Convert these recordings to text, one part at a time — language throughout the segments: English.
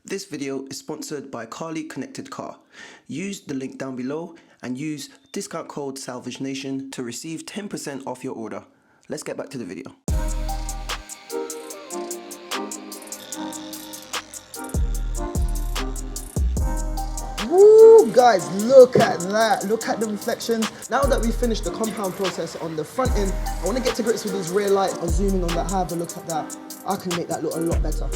This video is sponsored by Carly Connected Car. Use the link down below and use discount code SALVAGENATION to receive 10% off your order. Let's get back to the video. Woo, guys, look at that. Look at the reflections. Now that we finished the compound process on the front end, I want to get to grips with these rear lights. I'm zooming on that, have a look at that. I can make that look a lot better.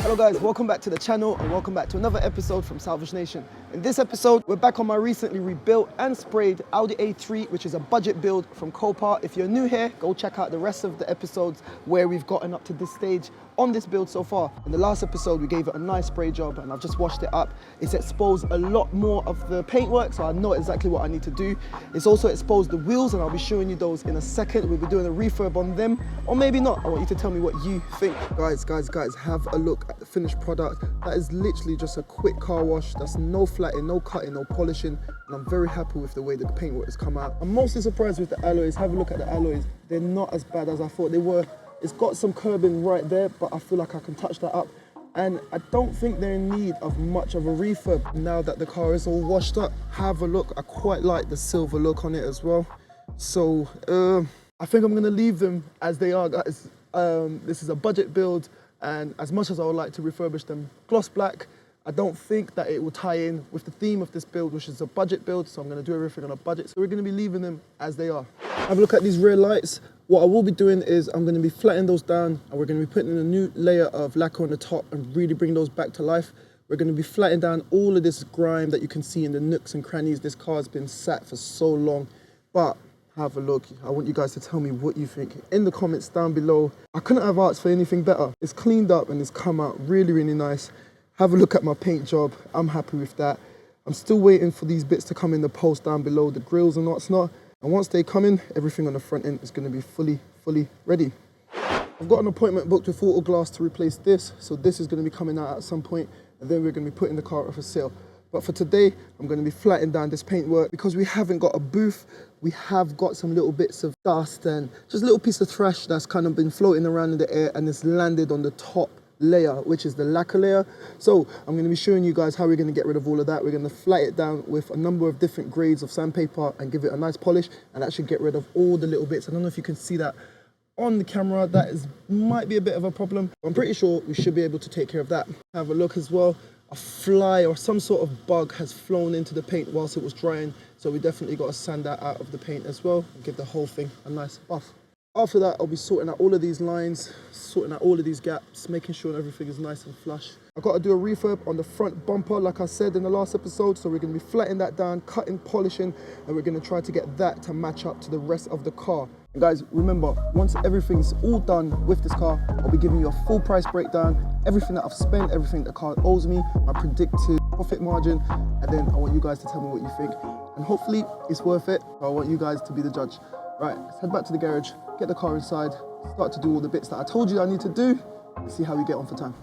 Hello guys, welcome back to the channel and welcome back to another episode from Salvage Nation. In this episode, we're back on my recently rebuilt and sprayed Audi A3, which is a budget build from Copart. If you're new here, go check out the rest of the episodes where we've gotten up to this stage on this build so far. In the last episode, we gave it a nice spray job and I've just washed it up. It's exposed a lot more of the paintwork, so I know exactly what I need to do. It's also exposed the wheels and I'll be showing you those in a second. We'll be doing a refurb on them, or maybe not. I want you to tell me what you think. Guys, have a look at the finished product. That is literally just a quick car wash. That's no flatting, no cutting, no polishing. And I'm very happy with the way the paintwork has come out. I'm mostly surprised with the alloys. Have a look at the alloys. They're not as bad as I thought they were. It's got some curbing right there, but I feel like I can touch that up. And I don't think they're in need of much of a refurb now that the car is all washed up. Have a look. I quite like the silver look on it as well. So I think I'm gonna leave them as they are, guys. This is a budget build, and as much as I would like to refurbish them gloss black, I don't think that it will tie in with the theme of this build, which is a budget build, so I'm gonna do everything on a budget. So we're gonna be leaving them as they are. Have a look at these rear lights. What I will be doing is I'm gonna be flattening those down, and we're gonna be putting in a new layer of lacquer on the top and really bring those back to life. We're gonna be flattening down all of this grime that you can see in the nooks and crannies. This car has been sat for so long, but have a look. I want you guys to tell me what you think in the comments down below. I couldn't have asked for anything better. It's cleaned up and it's come out really, really nice. Have a look at my paint job. I'm happy with that. I'm still waiting for these bits to come in the post down below, the grills and what's not. And once they come in, everything on the front end is going to be fully ready. I've got an appointment booked with Autoglass to replace this. So this is going to be coming out at some point, and then we're going to be putting the car up for sale. But for today, I'm going to be flattening down this paintwork. Because we haven't got a booth, we have got some little bits of dust and just a little piece of trash that's kind of been floating around in the air, and it's landed on the top layer, which is the lacquer layer. So I'm going to be showing you guys how we're going to get rid of all of that. We're going to flat it down with a number of different grades of sandpaper and give it a nice polish, and that should get rid of all the little bits. I don't know if you can see that on the camera. Might be a bit of a problem. I'm pretty sure we should be able to take care of that. Have a look as well. A fly or some sort of bug has flown into the paint whilst it was drying, so we definitely got to sand that out of the paint as well and give the whole thing a nice buff. After that, I'll be sorting out all of these lines, sorting out all of these gaps, making sure everything is nice and flush. I've got to do a refurb on the front bumper, like I said in the last episode, so we're going to be flattening that down, cutting, polishing, and we're going to try to get that to match up to the rest of the car. And guys, remember, once everything's all done with this car, I'll be giving you a full price breakdown, everything that I've spent, everything the car owes me, my predicted profit margin, and then I want you guys to tell me what you think. And hopefully it's worth it, but I want you guys to be the judge. Right, let's head back to the garage, get the car inside, start to do all the bits that I told you I need to do, and see how we get on for time.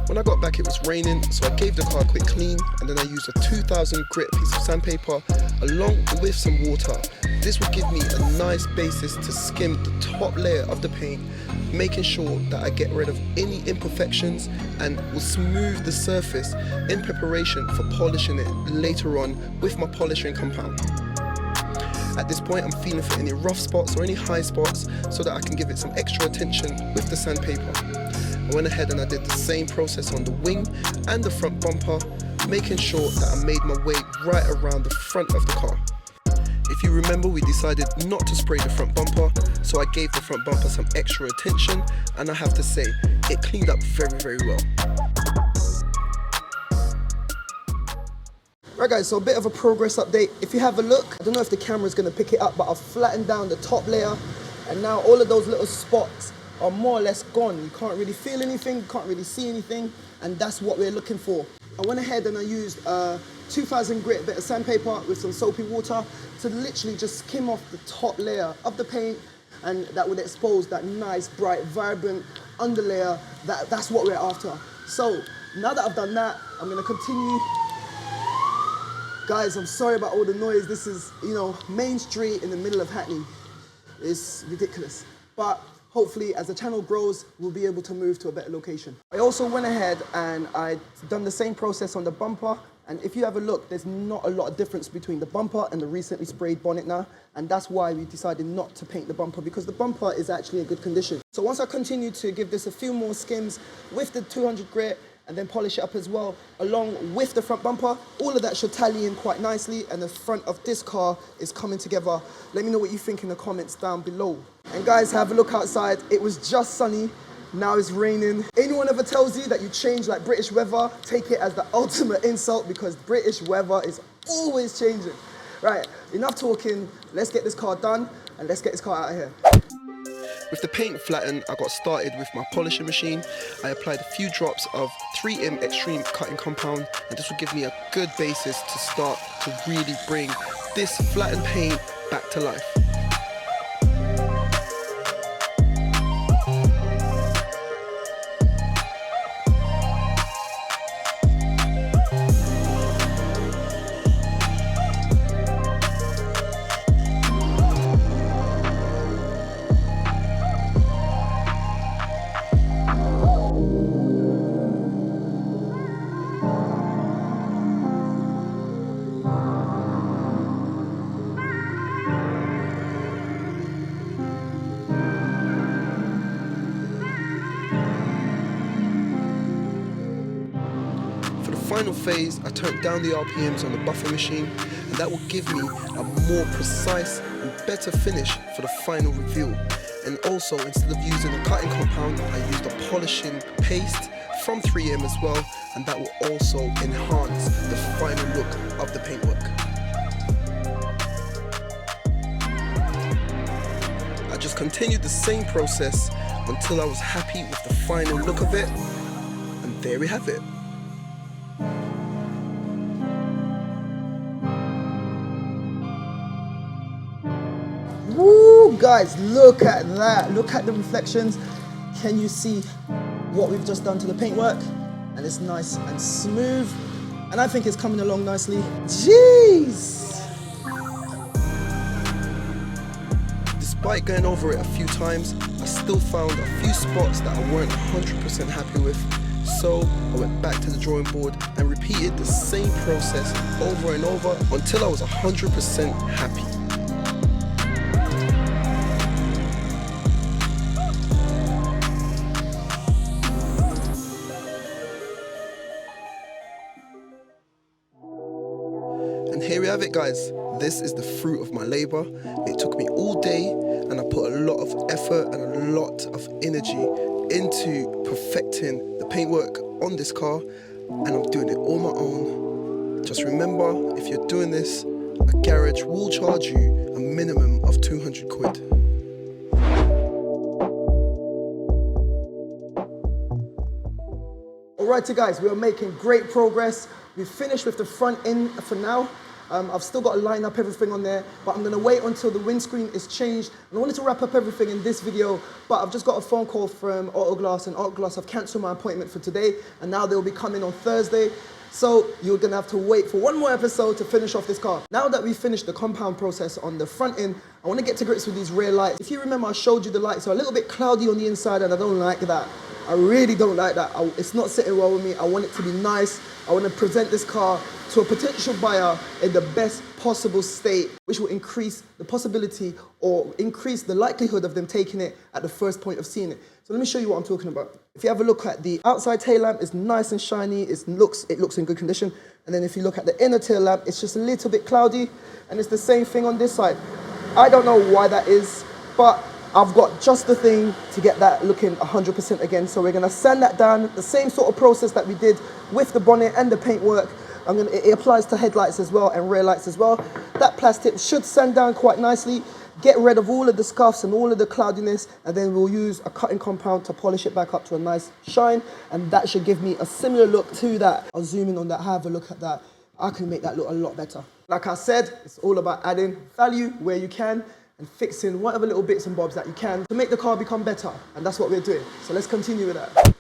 When I got back, it was raining, so I gave the car a quick clean, and then I used a 2000 grit piece of sandpaper along with some water. This will give me a nice basis to skim the top layer of the paint, making sure that I get rid of any imperfections and will smooth the surface in preparation for polishing it later on with my polishing compound. At this point, I'm feeling for any rough spots or any high spots so that I can give it some extra attention with the sandpaper. I went ahead and I did the same process on the wing and the front bumper, making sure that I made my way right around the front of the car. If If you remember, we decided not to spray the front bumper, so I gave the front bumper some extra attention, and I have to say, it cleaned up very, very well. Right guys, so a bit of a progress update. If you have a look, I don't know if the camera's gonna pick it up, but I've flattened down the top layer, and now all of those little spots are more or less gone. You can't really feel anything, you can't really see anything, and that's what we're looking for. I went ahead and I used 2000 grit bit of sandpaper with some soapy water to literally just skim off the top layer of the paint, and that would expose that nice, bright, vibrant underlayer. That's what we're after. So now that I've done that, I'm gonna continue. Guys, I'm sorry about all the noise. This is, you know, Main Street in the middle of Hackney. It's ridiculous. But hopefully, as the channel grows, we'll be able to move to a better location. I also went ahead and I'd done the same process on the bumper. And if you have a look, there's not a lot of difference between the bumper and the recently sprayed bonnet now. And that's why we decided not to paint the bumper, because the bumper is actually in good condition. So once I continue to give this a few more skims with the 200 grit, and then polish it up as well, along with the front bumper, all of that should tally in quite nicely, and the front of this car is coming together. Let me know what you think in the comments down below. And guys, have a look outside. It was just sunny, now it's raining. Anyone ever tells you that you change like British weather, take it as the ultimate insult, because British weather is always changing. Right, enough talking, let's get this car done, and let's get this car out of here. With the paint flattened, I got started with my polishing machine. I applied a few drops of 3M Extreme cutting compound, and this will give me a good basis to start to really bring this flattened paint back to life. Final phase, I turned down the RPMs on the buffer machine, and that will give me a more precise and better finish for the final reveal. And also, instead of using a cutting compound, I used a polishing paste from 3M as well, and that will also enhance the final look of the paintwork. I just continued the same process until I was happy with the final look of it, and there we have it. Woo, guys, look at that. Look at the reflections. Can you see what we've just done to the paintwork? And it's nice and smooth. And I think it's coming along nicely. Jeez! Despite going over it a few times, I still found a few spots that I weren't 100% happy with. So I went back to the drawing board and repeated the same process over and over until I was 100% happy. And here we have it, guys. This is the fruit of my labor. It took me all day, and I put a lot of effort and a lot of energy into perfecting the paintwork on this car, and I'm doing it all my own. Just remember, if you're doing this, a garage will charge you a minimum of 200 quid. Alrighty guys, we are making great progress. We've finished with the front end for now. I've still got to line up everything on there, but I'm going to wait until the windscreen is changed. And I wanted to wrap up everything in this video, but I've just got a phone call from Autoglass, and Autoglass have cancelled my appointment for today, and now they'll be coming on Thursday. So you're going to have to wait for one more episode to finish off this car. Now that we've finished the compound process on the front end, I want to get to grips with these rear lights. If you remember, I showed you the lights are a little bit cloudy on the inside, and I don't like that. I really don't like that. It's not sitting well with me. I want it to be nice. I want to present this car to a potential buyer in the best possible state, which will increase the possibility or increase the likelihood of them taking it at the first point of seeing it. So let me show you what I'm talking about. If you have a look at the outside tail lamp, it's nice and shiny. It looks in good condition. And then if you look at the inner tail lamp, it's just a little bit cloudy. And it's the same thing on this side. I don't know why that is, but I've got just the thing to get that looking 100% again. So we're gonna sand that down, the same sort of process that we did with the bonnet and the paintwork. It applies to headlights as well and rear lights as well. That plastic should sand down quite nicely, get rid of all of the scuffs and all of the cloudiness, and then we'll use a cutting compound to polish it back up to a nice shine, and that should give me a similar look to that. I'll zoom in on that, have a look at that. I can make that look a lot better. Like I said, it's all about adding value where you can and fixing whatever little bits and bobs that you can to make the car become better, and that's what we're doing. So let's continue with that.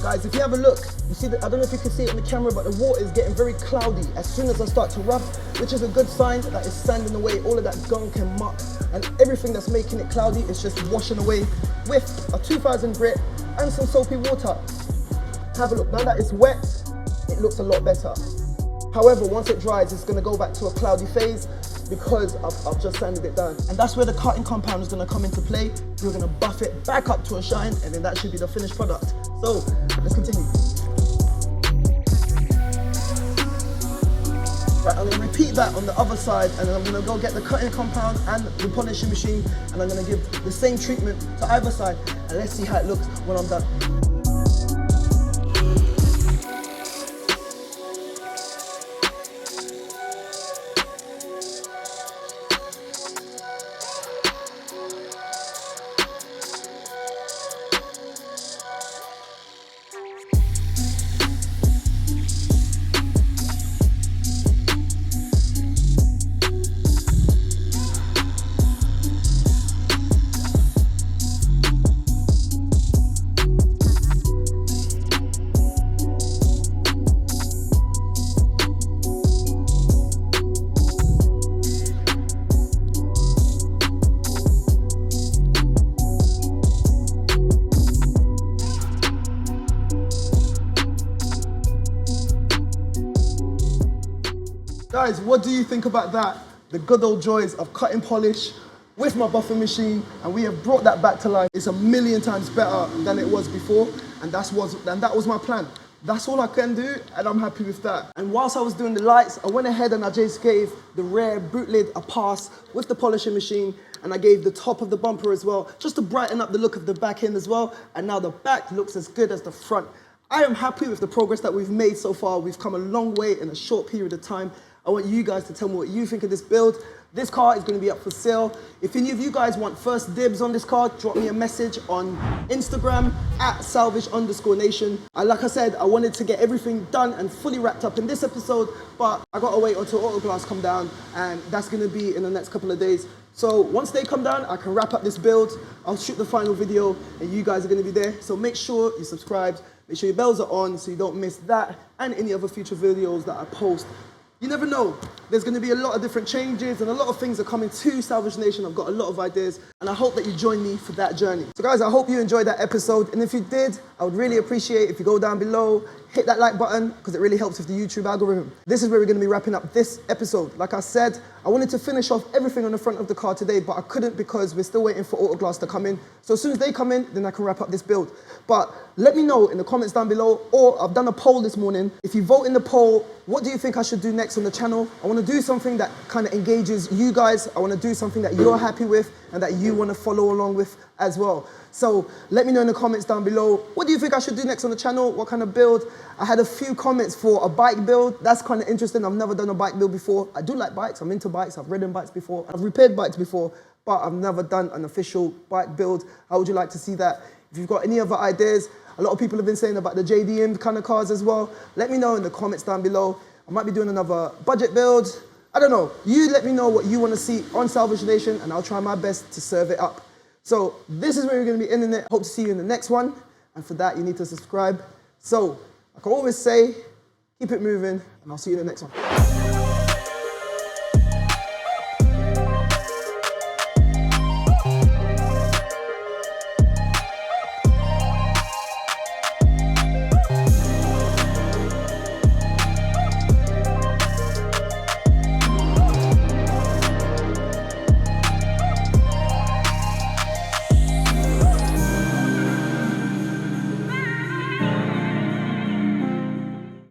Guys, if you have a look, you see that, I don't know if you can see it on the camera, but the water is getting very cloudy as soon as I start to rub, which is a good sign that it's sanding away all of that gunk and muck, and everything that's making it cloudy is just washing away with a 2000 grit and some soapy water. Have a look, now that it's wet, it looks a lot better. However, once it dries, it's gonna go back to a cloudy phase because I've just sanded it down. And that's where the cutting compound is gonna come into play. We're gonna buff it back up to a shine, and then that should be the finished product. So, let's continue. Right, I'm gonna repeat that on the other side, and then I'm gonna go get the cutting compound and the polishing machine, and I'm gonna give the same treatment to either side, and let's see how it looks when I'm done. Guys, what do you think about that? The good old joys of cut and polish with my buffing machine, and we have brought that back to life. It's a million times better than it was before, and that was my plan. That's all I can do, and I'm happy with that. And whilst I was doing the lights, I went ahead and I just gave the rear boot lid a pass with the polishing machine, and I gave the top of the bumper as well, just to brighten up the look of the back end as well, and now the back looks as good as the front. I am happy with the progress that we've made so far. We've come a long way in a short period of time. I want you guys to tell me what you think of this build. This car is going to be up for sale. If any of you guys want first dibs on this car, drop me a message on Instagram at @salvage_nation. Like I said, I wanted to get everything done and fully wrapped up in this episode, but I got to wait until auto glass come down, and that's going to be in the next couple of days. So once they come down, I can wrap up this build. I'll shoot the final video, and you guys are going to be there. So make sure you subscribe. Make sure your bells are on so you don't miss that and any other future videos that I post. You never know. There's going to be a lot of different changes and a lot of things are coming to Salvage Nation. I've got a lot of ideas, and I hope that you join me for that journey. So guys, I hope you enjoyed that episode, and if you did, I would really appreciate if you go down below, hit that like button, because it really helps with the YouTube algorithm. This is where we're going to be wrapping up this episode. Like I said, I wanted to finish off everything on the front of the car today, but I couldn't because we're still waiting for auto glass to come in. So as soon as they come in, then I can wrap up this build. But let me know in the comments down below, or I've done a poll this morning. If you vote in the poll, what do you think I should do next on the channel? I want to do something that kind of engages you guys. I want to do something that you're happy with and that you want to follow along with as well. So let me know in the comments down below, what do you think I should do next on the channel? What kind of build? I had a few comments for a bike build. That's kind of interesting. I've never done a bike build before. I do like bikes. I'm into bikes. I've ridden bikes before. I've repaired bikes before, but I've never done an official bike build. How would you like to see that? If you've got any other ideas, a lot of people have been saying about the JDM kind of cars as well. Let me know in the comments down below. I might be doing another budget build. I don't know. You let me know what you want to see on Salvage Nation, and I'll try my best to serve it up. So this is where we're going to be ending it. Hope to see you in the next one. And for that, you need to subscribe. So, like I always say, keep it moving, and I'll see you in the next one.